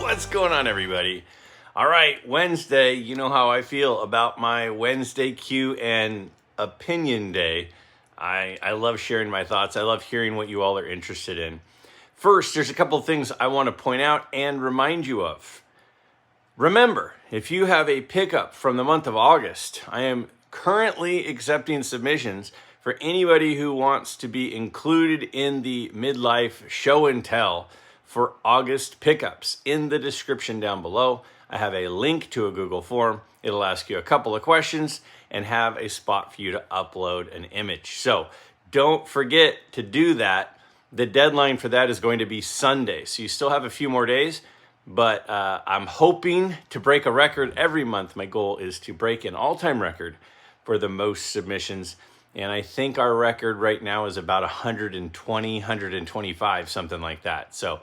What's going on, everybody? All right, Wednesday. You know how I feel about my Wednesday Q and opinion day. I love sharing my thoughts. I love hearing what you all are interested in. First, there's a couple of things I want to point out and remind you of. Remember, if you have a pickup from the month of August, I am currently accepting submissions for anybody who wants to be included in the MidLife show and tell for August pickups. In the description down below, I have a link to a Google form. It'll ask you a couple of questions and have a spot for you to upload an image. So don't forget to do that. The deadline for that is going to be Sunday. So you still have a few more days, but I'm hoping to break a record every month. My goal is to break an all-time record for the most submissions. And I think our record right now is about 120, 125, something like that. So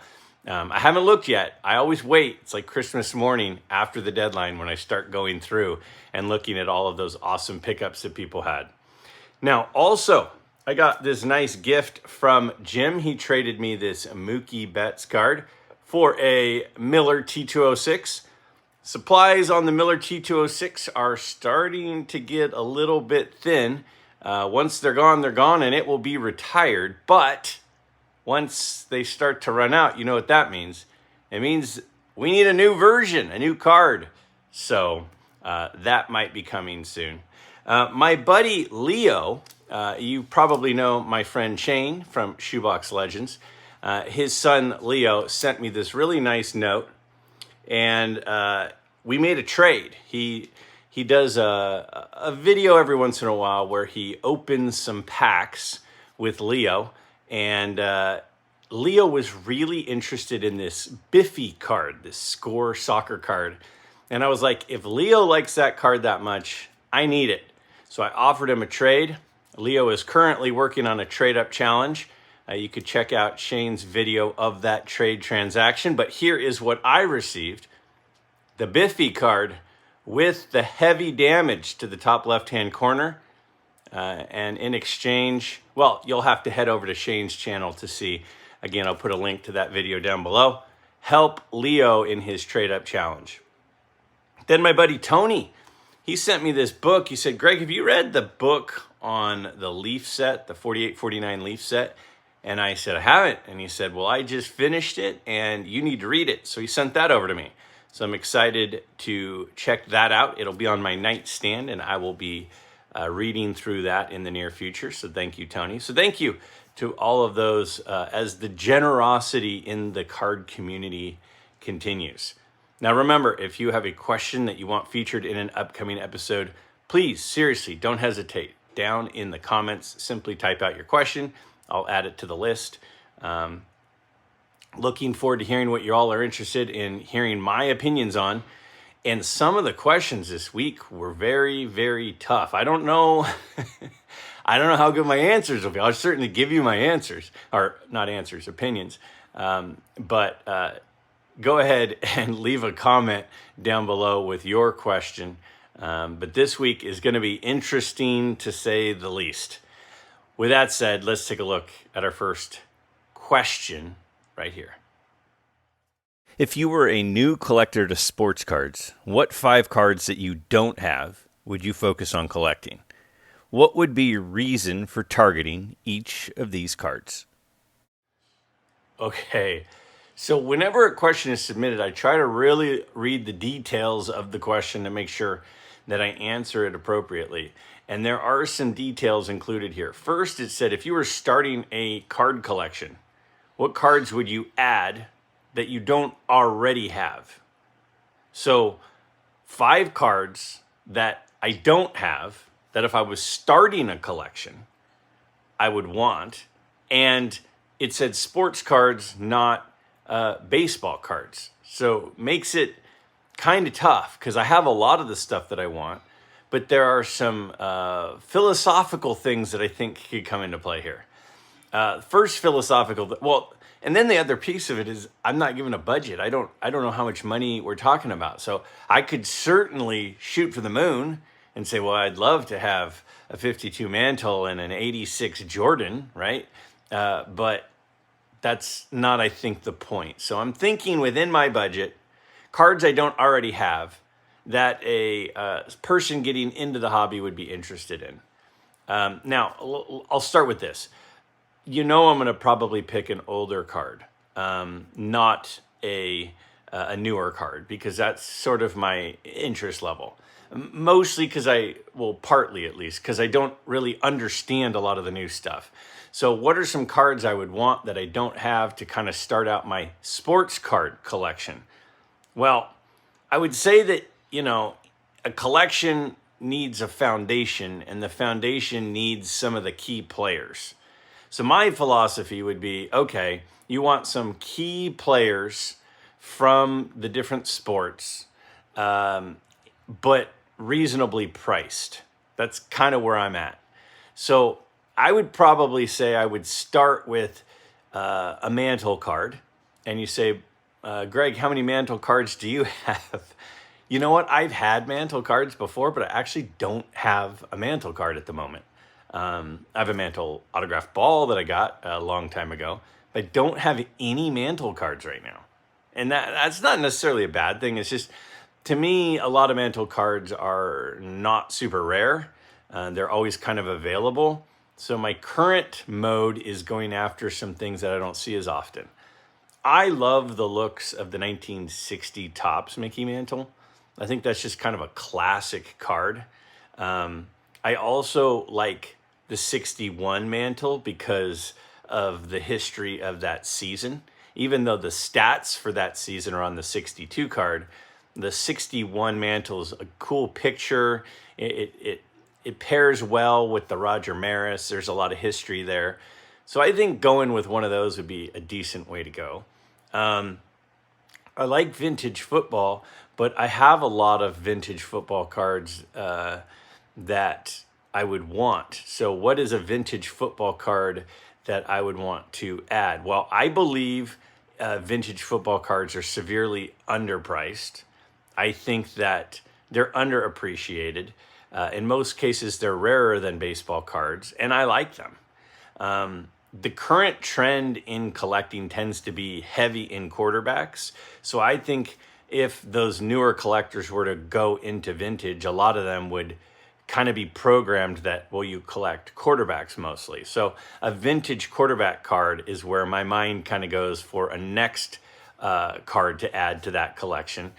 I haven't looked yet. I always wait. It's like Christmas morning after the deadline when I start going through and looking at all of those awesome pickups that people had. Now, also, I got this nice gift from Jim. He traded me this Mookie Betts card for a Miller T206. Supplies on the Miller T206 are starting to get a little bit thin. Once they're gone, and it will be retired. But once they start to run out, you know what that means. It means we need a new version, a new card. So that might be coming soon. My buddy Leo, you probably know my friend Shane from Shoebox Legends. His son Leo sent me this really nice note, and we made a trade. He does a video every once in a while where he opens some packs with Leo, and Leo was really interested in this Biffy card, this Score soccer card. And I was like, if Leo likes that card that much, I need it. So I offered him a trade. Leo is currently working on a trade-up challenge. You could check out Shane's video of that trade transaction. But here is what I received. The Biffy card with the heavy damage to the top left-hand corner. And in exchange, well, you'll have to head over to Shane's channel to see. Again, I'll put a link to that video down below. Help Leo in his trade-up challenge. Then my buddy Tony, he sent me this book. He said, Greg, have you read the book on the Leaf set, the 48-49 Leaf set? And I said, I haven't. And he said, well, I just finished it and you need to read it. So he sent that over to me. So I'm excited to check that out. It'll be on my nightstand and I will be reading through that in the near future. So thank you, Tony. So thank you to all of those as the generosity in the card community continues. Now, remember, if you have a question that you want featured in an upcoming episode, please, seriously, don't hesitate. Down in the comments, simply type out your question. I'll add it to the list. Looking forward to hearing what you all are interested in hearing my opinions on. And some of the questions this week were very, very tough. I don't know. I don't know how good my answers will be. I'll certainly give you my answers, or not answers, opinions. But go ahead and leave a comment down below with your question. But this week is going to be interesting to say the least. With that said, let's take a look at our first question right here. If you were a new collector to sports cards, what 5 cards that you don't have would you focus on collecting? What would be your reason for targeting each of these cards? Okay, so whenever a question is submitted, I try to really read the details of the question to make sure that I answer it appropriately. And there are some details included here. First, it said if you were starting a card collection, what cards would you add that you don't already have? So 5 cards that I don't have, that if I was starting a collection, I would want. And it said sports cards, not baseball cards. So makes it kind of tough because I have a lot of the stuff that I want, but there are some philosophical things that I think could come into play here. First philosophical, well, and then the other piece of it is I'm not given a budget. I don't know how much money we're talking about. So I could certainly shoot for the moon and say, well, I'd love to have a 52 Mantle and an 86 Jordan, right? But that's not, I think, the point. So I'm thinking within my budget, cards I don't already have that a person getting into the hobby would be interested in. Now, I'll start with this. You know I'm going to probably pick an older card, not a newer card, because that's sort of my interest level. Mostly because partly at least, because I don't really understand a lot of the new stuff. So what are some cards I would want that I don't have to kind of start out my sports card collection? Well, I would say that, a collection needs a foundation, and the foundation needs some of the key players. So my philosophy would be, okay, you want some key players from the different sports, but reasonably priced. That's kind of where I'm at. So I would probably say I would start with a Mantle card. And you say, Greg, how many Mantle cards do you have? You know what? I've had Mantle cards before, but I actually don't have a Mantle card at the moment. I have a Mantle autographed ball that I got a long time ago, but I don't have any Mantle cards right now. And that's not necessarily a bad thing. It's just, to me, a lot of Mantle cards are not super rare. They're always kind of available. So my current mode is going after some things that I don't see as often. I love the looks of the 1960 Topps Mickey Mantle. I think that's just kind of a classic card. I also like the 61 Mantle because of the history of that season. Even though the stats for that season are on the 62 card, the 61 Mantle is a cool picture. It pairs well with the Roger Maris. There's a lot of history there. So I think going with one of those would be a decent way to go. I like vintage football, but I have a lot of vintage football cards that I would want. So what is a vintage football card that I would want to add? Well, I believe vintage football cards are severely underpriced. I think that they're underappreciated. In most cases, they're rarer than baseball cards, and I like them. The current trend in collecting tends to be heavy in quarterbacks. So I think if those newer collectors were to go into vintage, a lot of them would kind of be programmed that, well, you collect quarterbacks mostly. So a vintage quarterback card is where my mind kind of goes for a next card to add to that collection.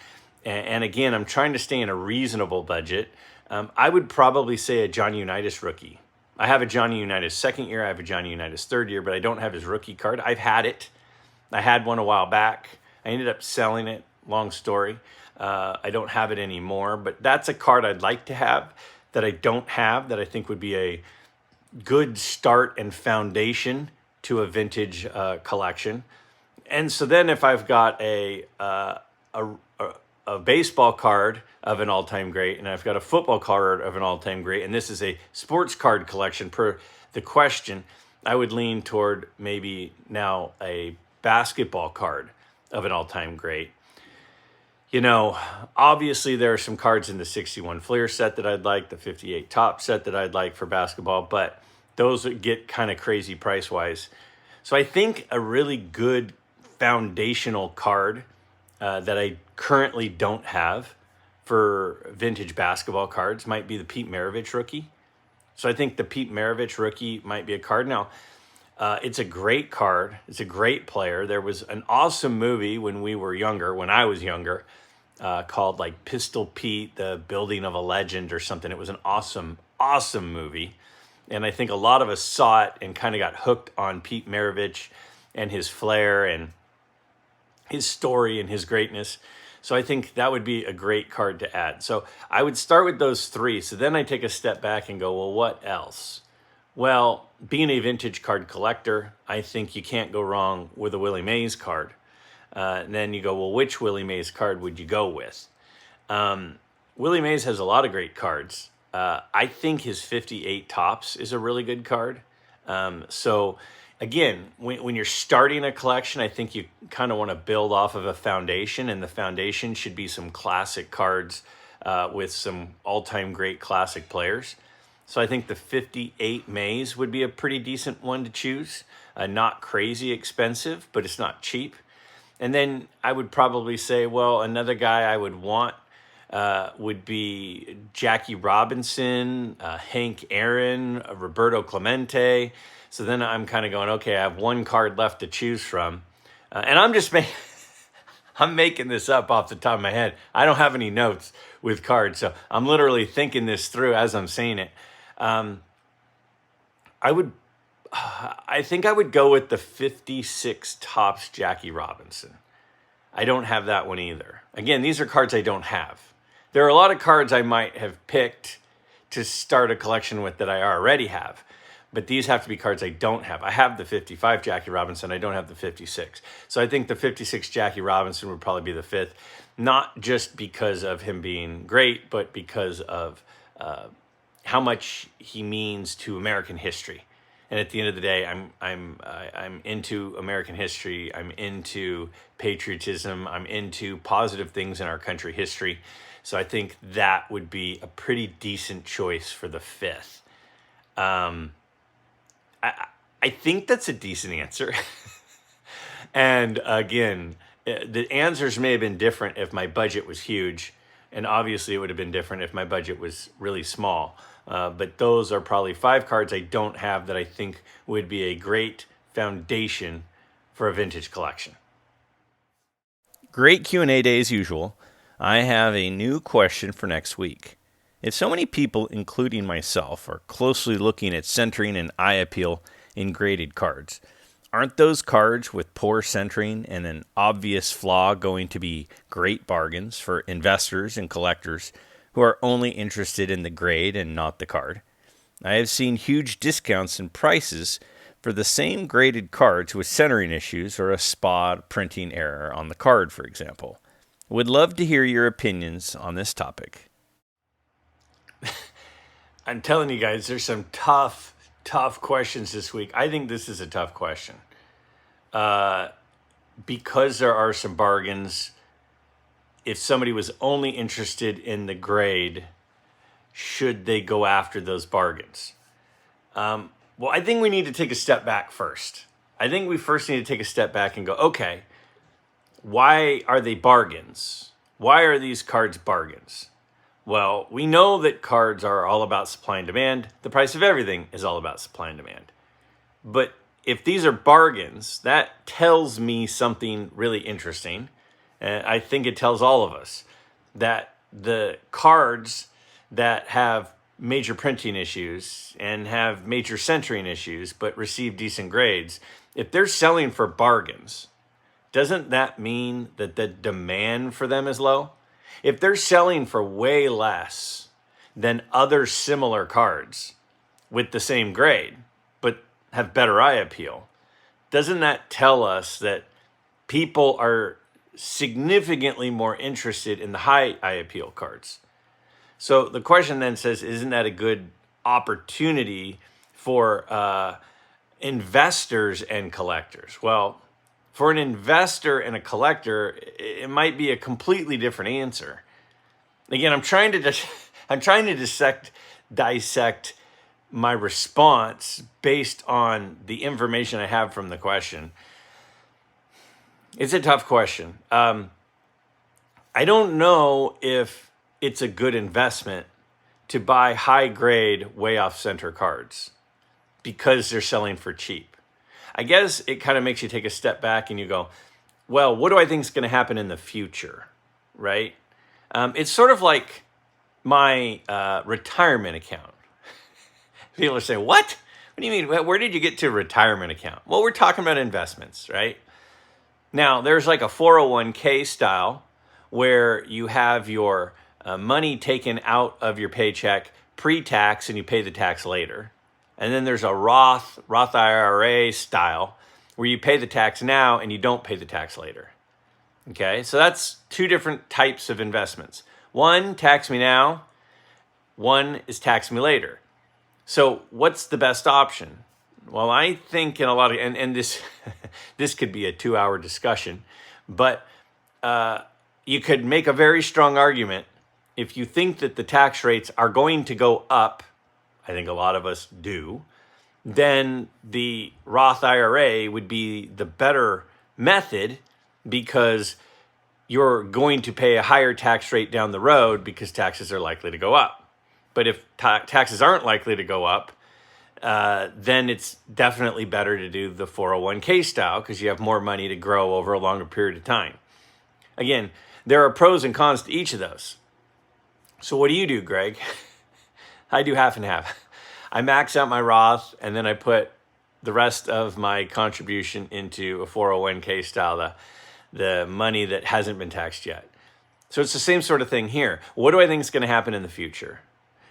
And again, I'm trying to stay in a reasonable budget. I would probably say a Johnny Unitas rookie. I have a Johnny Unitas second year. I have a Johnny Unitas third year, but I don't have his rookie card. I've had it. I had one a while back. I ended up selling it. Long story. I don't have it anymore, but that's a card I'd like to have that I don't have that I think would be a good start and foundation to a vintage collection. And so then if I've got a baseball card of an all-time great, and I've got a football card of an all-time great, and this is a sports card collection per the question, I would lean toward maybe now a basketball card of an all-time great. Obviously there are some cards in the 61 Fleer set that I'd like, the 58 Top set that I'd like for basketball, but those would get kind of crazy price-wise. So I think a really good foundational card that I currently don't have for vintage basketball cards might be the Pete Maravich rookie. So I think the Pete Maravich rookie might be a card. Now, it's a great card. It's a great player. There was an awesome movie when I was younger, called like Pistol Pete, the Building of a Legend or something. It was an awesome, awesome movie. And I think a lot of us saw it and kind of got hooked on Pete Maravich and his flair and his story and his greatness. So I think that would be a great card to add. So I would start with those three. So then I take a step back and go, well, what else? Well, being a vintage card collector, I think you can't go wrong with a Willie Mays card. And then you go, well, which Willie Mays card would you go with? Willie Mays has a lot of great cards. I think his 58 Topps is a really good card. So again, when you're starting a collection, I think you kind of want to build off of a foundation, and the foundation should be some classic cards with some all-time great classic players. So I think the 58 Mays would be a pretty decent one to choose. Not crazy expensive, but it's not cheap. And then I would probably say, well, another guy I would want would be Jackie Robinson, Hank Aaron, Roberto Clemente. So then I'm kind of going, okay, I have one card left to choose from. And I'm making this up off the top of my head. I don't have any notes with cards, so I'm literally thinking this through as I'm saying it. I think I would go with the 56 Topps Jackie Robinson. I don't have that one either. Again, these are cards I don't have. There are a lot of cards I might have picked to start a collection with that I already have, but these have to be cards I don't have. I have the 55 Jackie Robinson. I don't have the 56. So I think the 56 Jackie Robinson would probably be the fifth, not just because of him being great, but because of how much he means to American history. And at the end of the day, I'm into American history. I'm into patriotism. I'm into positive things in our country history. So I think that would be a pretty decent choice for the fifth. I think that's a decent answer. And again, the answers may have been different if my budget was huge. And obviously it would have been different if my budget was really small. But those are probably 5 cards I don't have that I think would be a great foundation for a vintage collection. Great Q&A day as usual. I have a new question for next week. If so many people, including myself, are closely looking at centering and eye appeal in graded cards, aren't those cards with poor centering and an obvious flaw going to be great bargains for investors and collectors who are only interested in the grade and not the card? I have seen huge discounts in prices for the same graded cards with centering issues or a spot printing error on the card, for example. Would love to hear your opinions on this topic. I'm telling you guys, there's some tough questions this week. I think this is a tough question. Because there are some bargains, if somebody was only interested in the grade, should they go after those bargains? Well, I think we need to take a step back first. I think we first need to take a step back and go, okay, why are they bargains? Why are these cards bargains? Well, we know that cards are all about supply and demand. The price of everything is all about supply and demand. But if these are bargains, that tells me something really interesting. And I think it tells all of us that the cards that have major printing issues and have major centering issues but receive decent grades, if they're selling for bargains, doesn't that mean that the demand for them is low? If they're selling for way less than other similar cards with the same grade but have better eye appeal, doesn't that tell us that people are significantly more interested in the high eye appeal cards? So the question then says, isn't that a good opportunity for investors and collectors? Well, for an investor and a collector, it might be a completely different answer. Again, I'm trying to dissect my response based on the information I have from the question. It's a tough question. I don't know if it's a good investment to buy high grade, way off center cards because they're selling for cheap. I guess it kind of makes you take a step back and you go, well, what do I think is going to happen in the future, right? It's sort of like my retirement account. People are saying, what? What do you mean? Where did you get to retirement account? Well, we're talking about investments, right? Now, there's like a 401k style where you have your money taken out of your paycheck pre-tax and you pay the tax later. And then there's a Roth IRA style where you pay the tax now and you don't pay the tax later. Okay, so that's 2 different types of investments. One, tax me now. One is tax me later. So what's the best option? Well, I think in a lot of, and this this could be a 2-hour discussion, but you could make a very strong argument if you think that the tax rates are going to go up. I think a lot of us do, then the Roth IRA would be the better method because you're going to pay a higher tax rate down the road because taxes are likely to go up. But if taxes aren't likely to go up, then it's definitely better to do the 401k style because you have more money to grow over a longer period of time. Again, there are pros and cons to each of those. So what do you do, Greg? I do half and half. I max out my Roth and then I put the rest of my contribution into a 401k style, the money that hasn't been taxed yet. So it's the same sort of thing here. What do I think is going to happen in the future?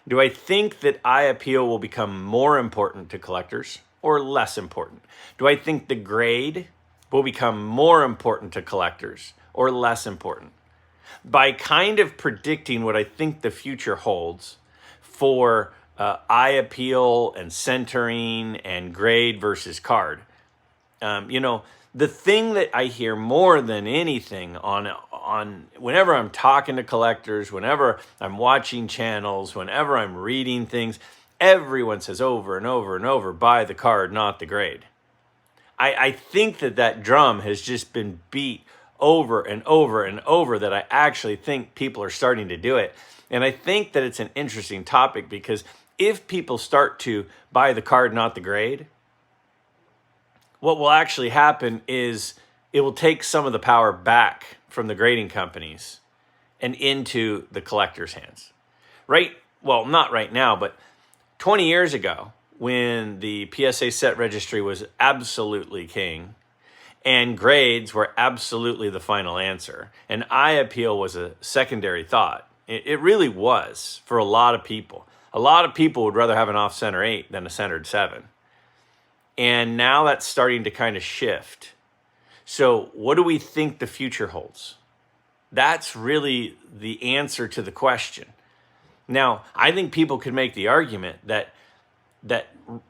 Do I think that eye appeal will become more important to collectors or less important? Do I think the grade will become more important to collectors or less important? By kind of predicting what I think the future holds for eye appeal and centering and grade versus card, the thing that I hear more than anything on whenever I'm talking to collectors, whenever I'm watching channels, whenever I'm reading things, everyone says over and over and over, buy the card, not the grade. I think that drum has just been beat over and over and over, that I actually think people are starting to do it. And I think that it's an interesting topic because if people start to buy the card, not the grade, what will actually happen is it will take some of the power back from the grading companies and into the collector's hands. Not right now, but 20 years ago when the PSA set registry was absolutely king and grades were absolutely the final answer, and eye appeal was a secondary thought. It really was for a lot of people. A lot of people would rather have an off-center 8 than a centered 7. And now that's starting to kind of shift. So what do we think the future holds? That's really the answer to the question. Now, I think people could make the argument that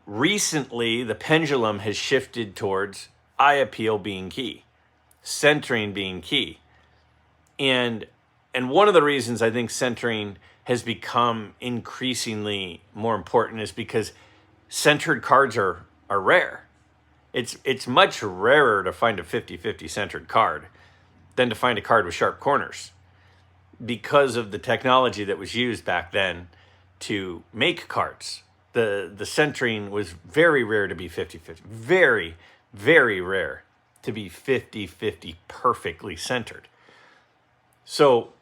recently the pendulum has shifted towards eye appeal being key, centering being key. And one of the reasons I think centering has become increasingly more important is because centered cards are rare. It's much rarer to find a 50-50 centered card than to find a card with sharp corners because of the technology that was used back then to make cards. The centering was very rare to be 50-50. Very, very rare to be 50-50 perfectly centered. So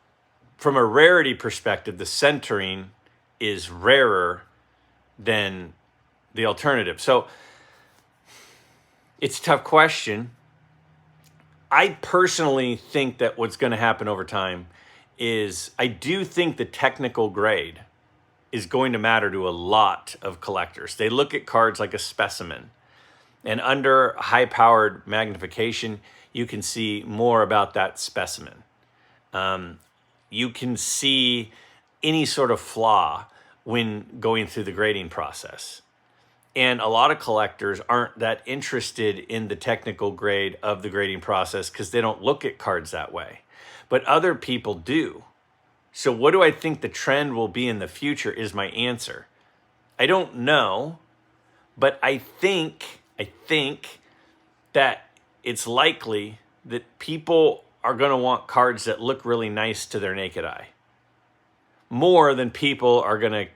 from a rarity perspective, the centering is rarer than the alternative. So it's a tough question. I personally think that what's going to happen over time is I do think the technical grade is going to matter to a lot of collectors. They look at cards like a specimen. And under high-powered magnification, you can see more about that specimen. You can see any sort of flaw when going through the grading process. And a lot of collectors aren't that interested in the technical grade of the grading process because they don't look at cards that way. But other people do. So what do I think the trend will be in the future is my answer. I don't know, but I think that it's likely that people are going to want cards that look really nice to their naked eye, more than people are going to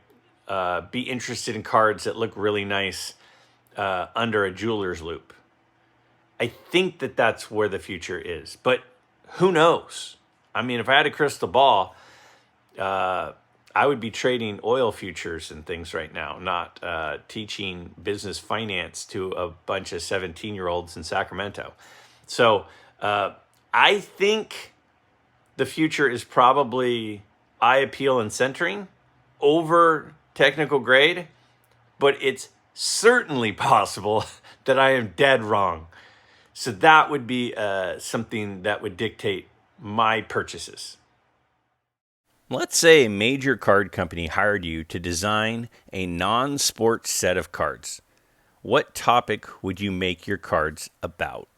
be interested in cards that look really nice under a jeweler's loop. I think that that's where the future is, but who knows? I mean, if I had a crystal ball, I would be trading oil futures and things right now, not teaching business finance to a bunch of 17-year-olds in Sacramento. So I think the future is probably eye appeal and centering over technical grade, but it's certainly possible that I am dead wrong. So that would be something that would dictate my purchases. Let's say a major card company hired you to design a non-sports set of cards. What topic would you make your cards about?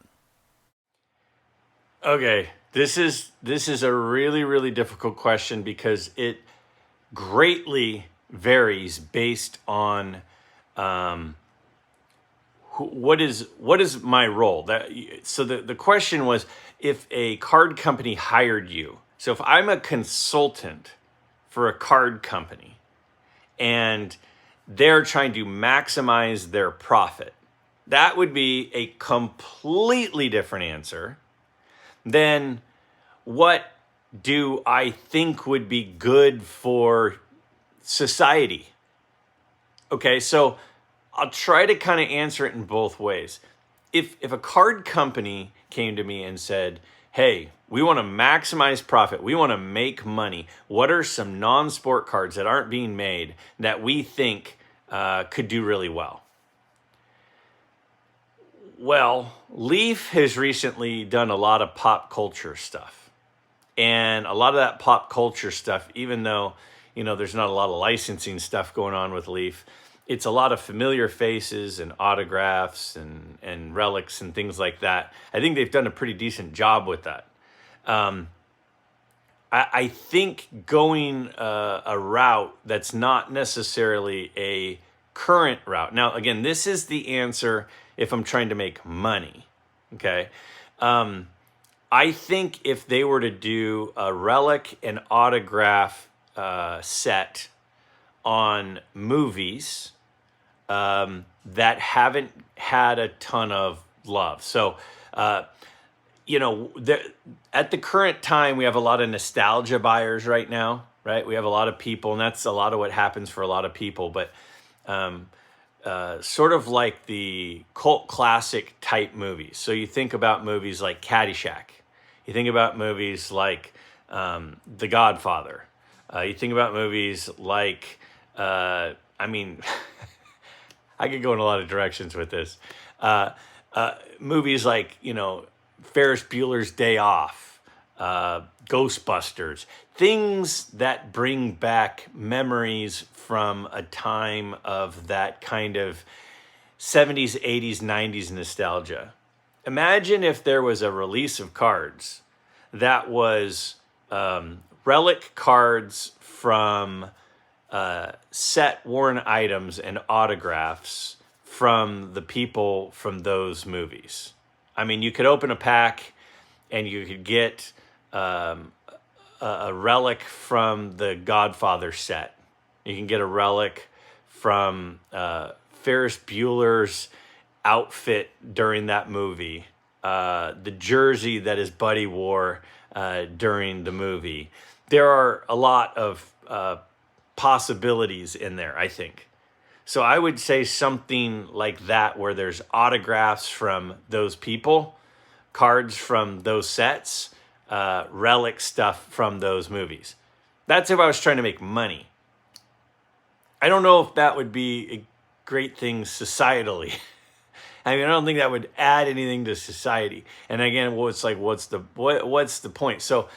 Okay, this is a really, really difficult question because it greatly varies based on what is my role? So the question was, if a card company hired you. So if I'm a consultant for a card company and they're trying to maximize their profit, that would be a completely different answer than what do I think would be good for society. Okay, so I'll try to kind of answer it in both ways. If a card company came to me and said, hey, we want to maximize profit, we want to make money, what are some non-sport cards that aren't being made that we think could do really well? Well, Leaf has recently done a lot of pop culture stuff. And a lot of that pop culture stuff, even though, there's not a lot of licensing stuff going on with Leaf, it's a lot of familiar faces and autographs and relics and things like that. I think they've done a pretty decent job with that. I think going a route that's not necessarily a current route. Now, again, this is the answer if I'm trying to make money, okay? I think if they were to do a relic and autograph set on movies that haven't had a ton of love. So, at the current time, we have a lot of nostalgia buyers right now, right? We have a lot of people, and that's a lot of what happens for a lot of people, but sort of like the cult classic type movies. So you think about movies like Caddyshack. You think about movies like The Godfather. You think about movies like, I could go in a lot of directions with this. Movies like, Ferris Bueller's Day Off, Ghostbusters, things that bring back memories from a time of that kind of 70s, 80s, 90s nostalgia. Imagine if there was a release of cards that was relic cards from set worn items and autographs from the people from those movies. I mean, you could open a pack and you could get a relic from the Godfather set. You can get a relic from Ferris Bueller's outfit during that movie, the jersey that his buddy wore during the movie. There are a lot of possibilities in there, I think. So I would say something like that, where there's autographs from those people, cards from those sets, relic stuff from those movies. That's if I was trying to make money. I don't know if that would be a great thing societally. I don't think that would add anything to society. And again, what's the point? So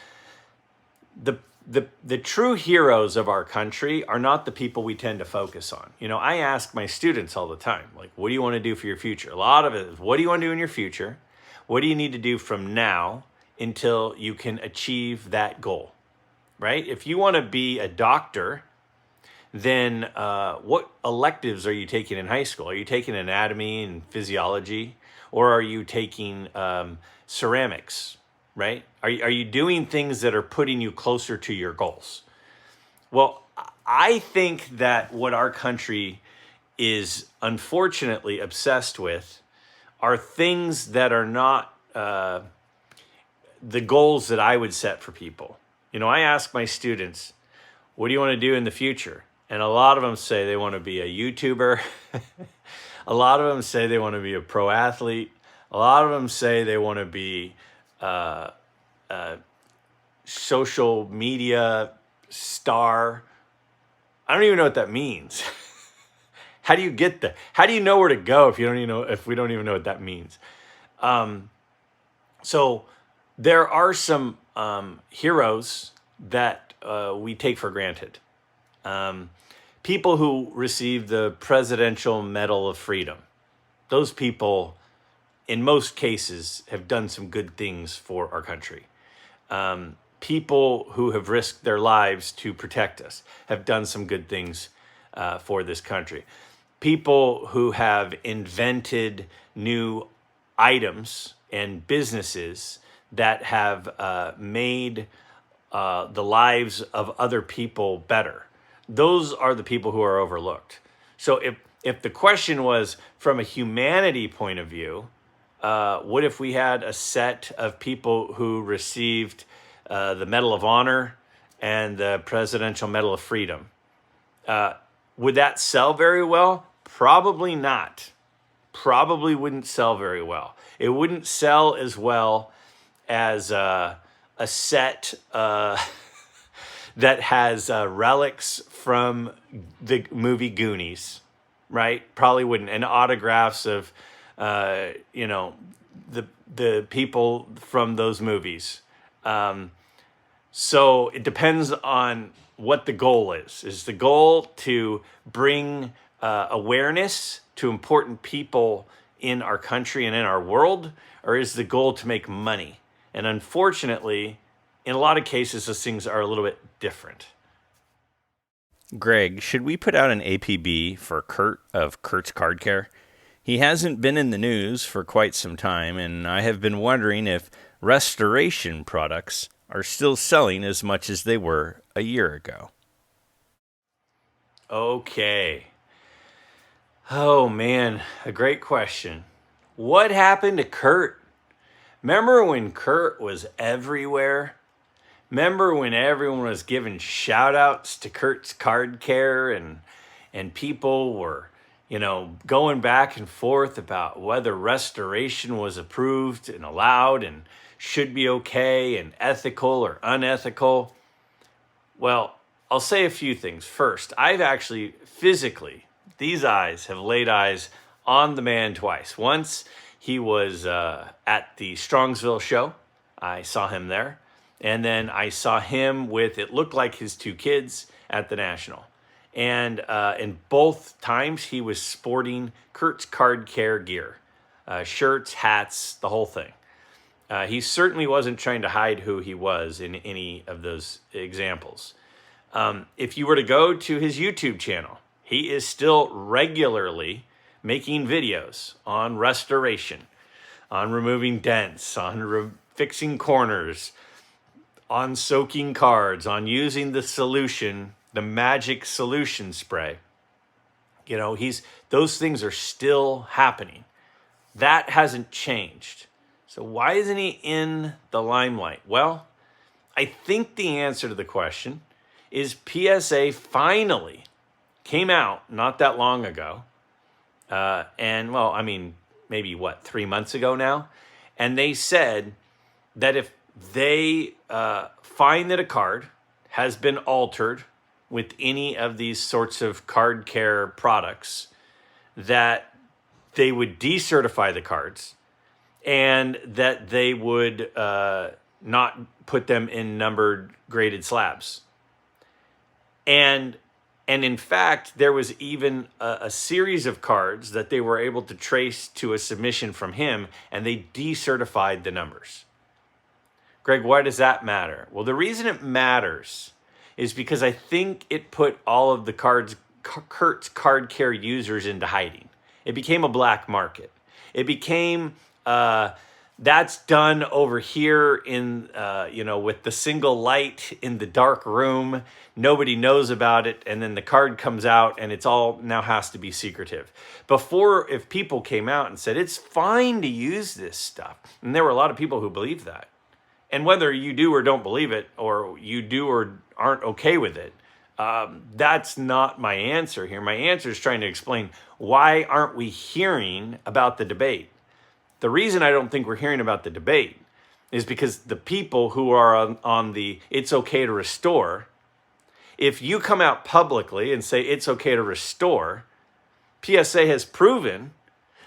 the true heroes of our country are not the people we tend to focus on. I ask my students all the time, like, what do you want to do for your future? A lot of it is, what do you want to do in your future? What do you need to do from now until you can achieve that goal, right? If you want to be a doctor, then what electives are you taking in high school? Are you taking anatomy and physiology? Or are you taking ceramics, right? Are you doing things that are putting you closer to your goals? Well, I think that what our country is unfortunately obsessed with are things that are not the goals that I would set for people. I ask my students, what do you want to do in the future? And a lot of them say they want to be a YouTuber. A lot of them say they want to be a pro athlete. A lot of them say they want to be social media star. I don't even know what that means. How do you get there? How do you know where to go if we don't even know what that means? So there are some heroes that we take for granted. People who receive the Presidential Medal of Freedom. Those people, in most cases, have done some good things for our country. People who have risked their lives to protect us have done some good things for this country. people who have invented new items and businesses that have made the lives of other people better. Those are the people who are overlooked. So if the question was from a humanity point of view, what if we had a set of people who received the Medal of Honor and the Presidential Medal of Freedom? Would that sell very well? Probably not. Probably wouldn't sell very well. It wouldn't sell as well as a set that has relics from the movie Goonies, right? Probably wouldn't. And autographs of, the people from those movies. So it depends on what the goal is. Is the goal to bring awareness to important people in our country and in our world, or is the goal to make money? And unfortunately, in a lot of cases, those things are a little bit different. Greg, should we put out an APB for Kurt of Kurt's Card Care? He hasn't been in the news for quite some time, and I have been wondering if restoration products are still selling as much as they were a year ago. Okay. Oh, man, a great question. What happened to Kurt? Remember when Kurt was everywhere? Remember when everyone was giving shout outs to Kurt's Card Care and people were, going back and forth about whether restoration was approved and allowed and should be okay and ethical or unethical? Well, I'll say a few things. First, I've actually physically, these eyes have laid eyes on the man twice. Once he was at the Strongsville show. I saw him there. And then I saw him with, it looked like his two kids at the National. And in both times, he was sporting Kurt's Card Care gear. Shirts, hats, the whole thing. He certainly wasn't trying to hide who he was in any of those examples. If you were to go to his YouTube channel, he is still regularly making videos on restoration, on removing dents, on fixing corners, on soaking cards, on using the solution, the magic solution spray. Those things are still happening. That hasn't changed. So why isn't he in the limelight? Well, I think the answer to the question is PSA finally came out not that long ago. Maybe 3 months ago now. And they said that if they find that a card has been altered with any of these sorts of card care products, that they would decertify the cards and that they would not put them in numbered graded slabs. And in fact, there was even a series of cards that they were able to trace to a submission from him, and they decertified the numbers. Greg, why does that matter? Well, the reason it matters is because I think it put all of the Kurt's Card Care users into hiding. It became a black market. It became that's done over here in with the single light in the dark room. Nobody knows about it, and then the card comes out, and it's all now has to be secretive. Before, if people came out and said it's fine to use this stuff, and there were a lot of people who believed that. And whether you do or don't believe it, or you do or aren't okay with it, that's not my answer here. My answer is trying to explain why aren't we hearing about the debate? The reason I don't think we're hearing about the debate is because the people who are on the it's okay to restore, if you come out publicly and say it's okay to restore, PSA has proven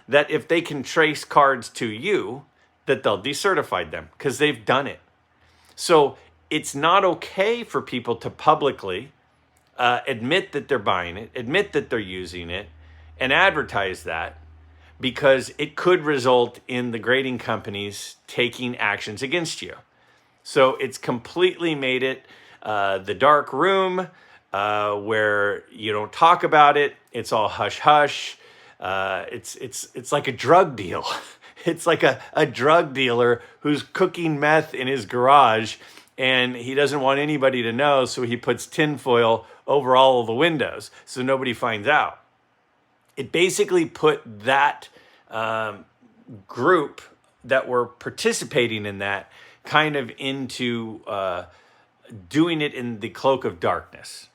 that if they can trace cards to you, that they'll decertify them because they've done it. So it's not okay for people to publicly admit that they're buying it, admit that they're using it, and advertise that, because it could result in the grading companies taking actions against you. So it's completely made it the dark room, where you don't talk about it. It's all hush hush. It's like a drug deal. It's like a drug dealer who's cooking meth in his garage, and he doesn't want anybody to know, so he puts tinfoil over all of the windows so nobody finds out. It basically put that group that were participating in that kind of into doing it in the cloak of darkness.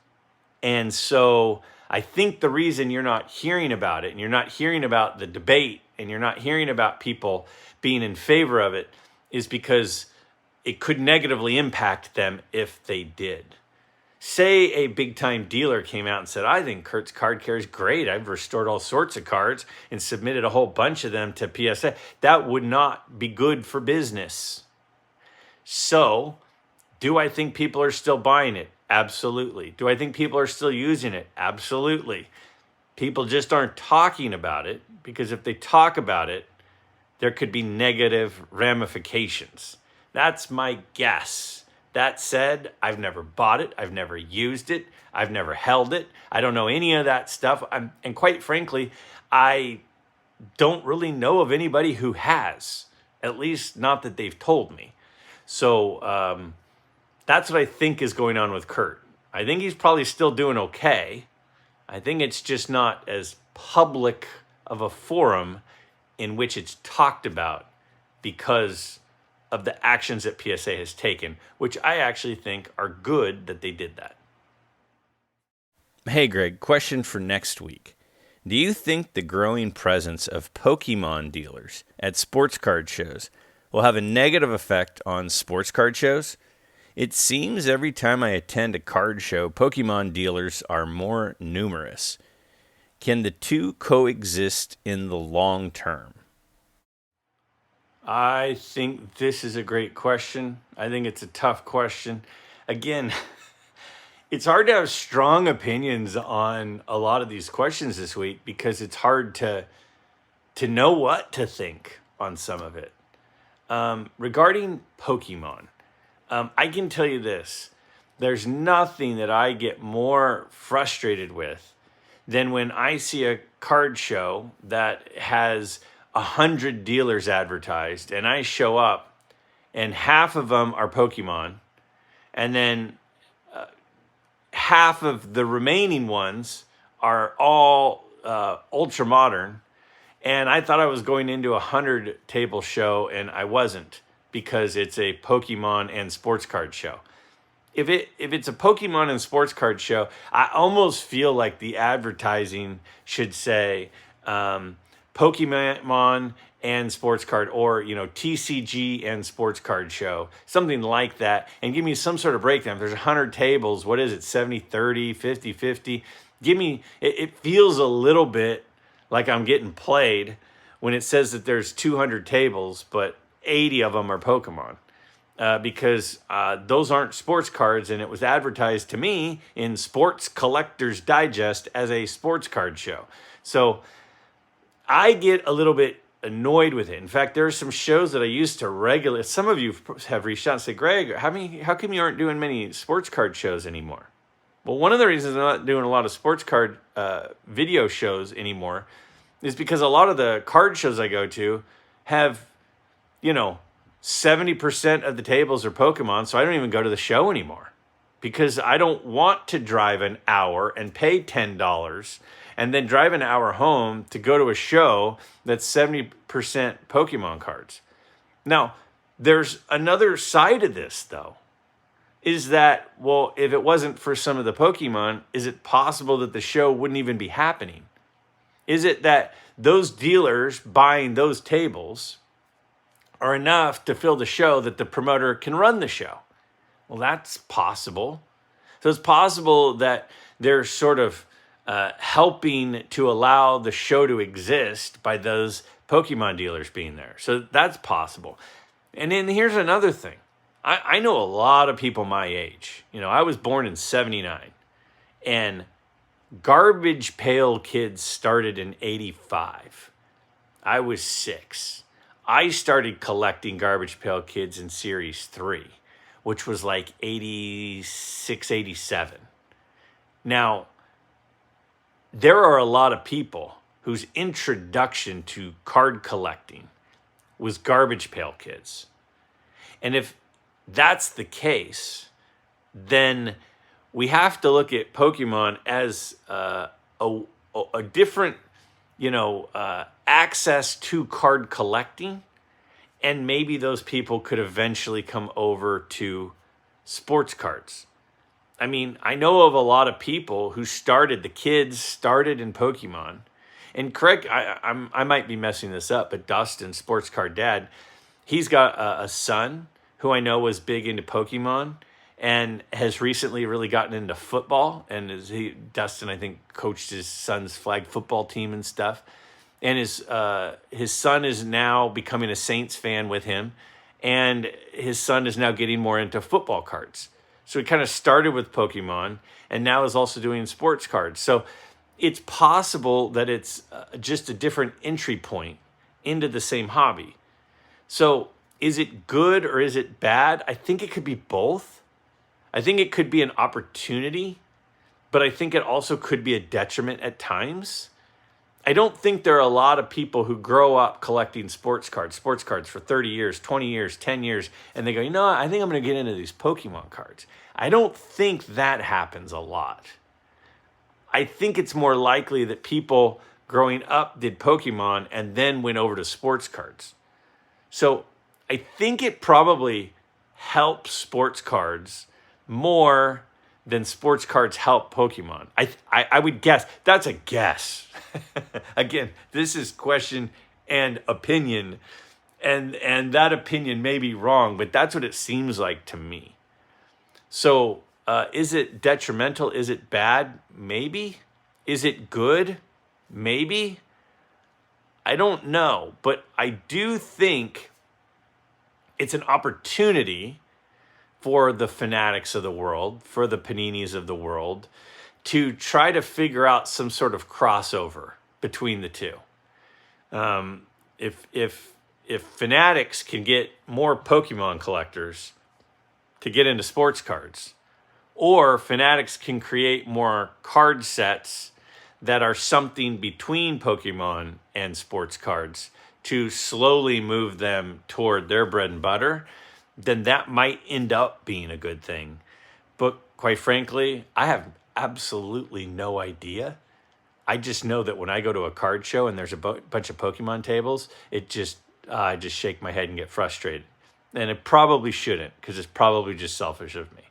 And so I think the reason you're not hearing about it, and you're not hearing about the debate, and you're not hearing about people being in favor of it, is because it could negatively impact them if they did. Say a big-time dealer came out and said, I think Kurt's card care is great. I've restored all sorts of cards and submitted a whole bunch of them to PSA. That would not be good for business. So, do I think people are still buying it? Absolutely. Do I think people are still using it? Absolutely. People just aren't talking about it, because if they talk about it, there could be negative ramifications. That's my guess. That said, I've never bought it. I've never used it. I've never held it. I don't know any of that stuff. And quite frankly, I don't really know of anybody who has, at least not that they've told me. So that's what I think is going on with Kurt. I think he's probably still doing okay. I think it's just not as public of a forum in which it's talked about because of the actions that PSA has taken, which I actually think are good that they did that. Hey, Greg, question for next week. Do you think the growing presence of Pokemon dealers at sports card shows will have a negative effect on sports card shows? It seems every time I attend a card show, Pokemon dealers are more numerous. Can the two coexist in the long term? I think this is a great question. I think it's a tough question. Again, it's hard to have strong opinions on a lot of these questions this week because it's hard to know what to think on some of it. Regarding Pokemon, I can tell you this. There's nothing that I get more frustrated with than when I see a card show that has 100 dealers advertised, and I show up, and half of them are Pokemon, and then half of the remaining ones are all ultra modern. And I thought I was going into a 100 table show, and I wasn't, because it's a Pokemon and sports card show. If it's a Pokemon and sports card show, I almost feel like the advertising should say Pokemon and sports card, or TCG and sports card show, something like that, and give me some sort of breakdown. If there's 100 tables, what is it, 70-30, 50-50? Give me, it feels a little bit like I'm getting played when it says that there's 200 tables, but 80 of them are Pokemon. Because those aren't sports cards, and it was advertised to me in Sports Collector's Digest as a sports card show. So I get a little bit annoyed with it. In fact, there are some shows that I used to regularly. Some of you have reached out and said, Greg, how come you aren't doing many sports card shows anymore? Well, one of the reasons I'm not doing a lot of sports card video shows anymore is because a lot of the card shows I go to have, 70% of the tables are Pokemon, so I don't even go to the show anymore because I don't want to drive an hour and pay $10 and then drive an hour home to go to a show that's 70% Pokemon cards. Now, there's another side of this, though, is that, well, if it wasn't for some of the Pokemon, is it possible that the show wouldn't even be happening? Is it that those dealers buying those tables are enough to fill the show that the promoter can run the show? Well, that's possible. So it's possible that they're sort of helping to allow the show to exist by those Pokemon dealers being there. So that's possible. And then here's another thing. I know a lot of people my age. I was born in 79, and Garbage Pail Kids started in 85. I was 6. I started collecting Garbage Pail Kids in Series 3, which was like 86, 87. Now, there are a lot of people whose introduction to card collecting was garbage pail kids. And if that's the case, then we have to look at Pokemon as a different, access to card collecting. And maybe those people could eventually come over to sports cards. I mean, I know of a lot of people who the kids started in Pokemon. And correct, I might be messing this up, but Dustin, Sports Card Dad, he's got a son who I know was big into Pokemon and has recently really gotten into football. And Dustin, I think, coached his son's flag football team and stuff. And his son is now becoming a Saints fan with him. And his son is now getting more into football cards. So he kind of started with Pokemon and now is also doing sports cards. So it's possible that it's just a different entry point into the same hobby. So is it good or is it bad? I think it could be both. I think it could be an opportunity, but I think it also could be a detriment at times. I don't think there are a lot of people who grow up collecting sports cards for 30 years, 20 years, 10 years, and they go, I think I'm going to get into these Pokemon cards. I don't think that happens a lot. I think it's more likely that people growing up did Pokemon and then went over to sports cards. So I think it probably helps sports cards more than sports cards help Pokemon. I would guess. That's a guess. Again, this is question and opinion. And that opinion may be wrong, but that's what it seems like to me. So is it detrimental? Is it bad? Maybe. Is it good? Maybe. I don't know. But I do think it's an opportunity for the Fanatics of the world, for the Paninis of the world, to try to figure out some sort of crossover between the two. If Fanatics can get more Pokemon collectors to get into sports cards, or Fanatics can create more card sets that are something between Pokemon and sports cards to slowly move them toward their bread and butter, then that might end up being a good thing. But quite frankly, I have absolutely no idea. I just know that when I go to a card show and there's a bunch of Pokemon tables, I just shake my head and get frustrated. And it probably shouldn't, because it's probably just selfish of me.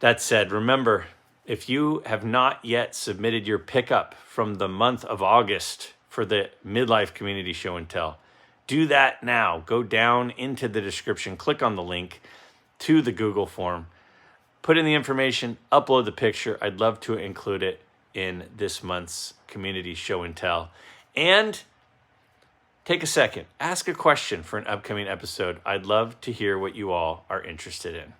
That said, remember, if you have not yet submitted your pickup from the month of August for the Midlife Community Show and Tell, do that now. Go down into the description, click on the link to the Google form, put in the information, upload the picture. I'd love to include it in this month's Community Show and Tell. And take a second, ask a question for an upcoming episode. I'd love to hear what you all are interested in.